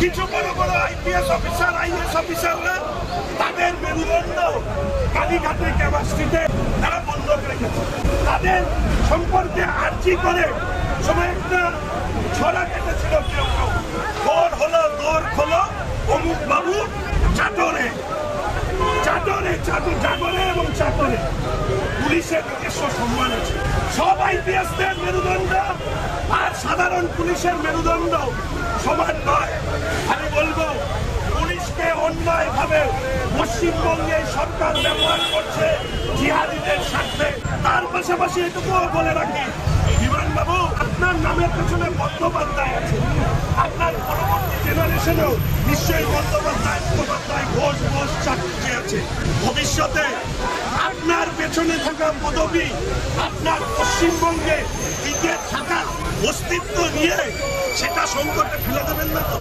কিছু বড় বড় আইপিএস অফিসার আইএস অফিসাররা তাদের মেরুদণ্ড কালীঘাটে ক্যাপাসিটিতে তারা বন্ধক রেখেছে। তাদের সম্পর্কে আর্জি করে সময় একটা ছড়া কেটেছিল কেউ কেউ, দৌড় হলো দৌড় খোলো অমুক বাবু চাটরে চাটরে জাগরে এবং চাটরে। পুলিশের নিজস্ব সম্মান আছে, সব আইপিএসদের মেরুদণ্ড আর সাধারণ পুলিশের মেরুদণ্ড সমান নয়। আমি বলবো পুলিশকে অন্যায়ভাবে পশ্চিমবঙ্গে সরকার ব্যবহার করছে জিহাদিদের স্বার্থে। তার পাশাপাশি এটুকুও বলে রাখি, বিমানবাবু আপনার নামের পেছনে বন্দ্যোপাধ্যায় আছে, আপনার পরবর্তী জেনারেশনেও নিশ্চয়ই বন্দ্যোপাধ্যায় ঘোষ চাকরি আছে। ভবিষ্যতে আপনার পেছনে থাকা পদবী আপনার পশ্চিমবঙ্গে টিকে থাকার অস্তিত্ব নিয়ে সেটা সংকটে ফেলে দেবেন না তো।